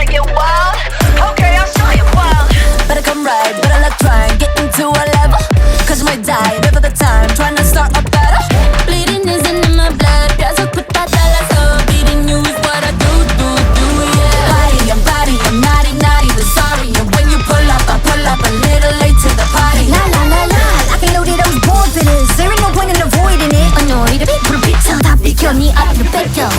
wanna get wild? Okay, I'll show you wild. Better come right, better not try and get into a level, cause you might die never the time trying to start a battle. Bleeding isn't in my blood, 계속 붙어달라서 beating you is what I do, yeah. Body, I'm naughty, but sorry. And when you pull up, I pull up a little late to the party. La, I can't know that I was born for this. There ain't no point in avoiding it. Annoyed, a bit, put a pizza, 다 비켜, 네 앞으로 뺏겨.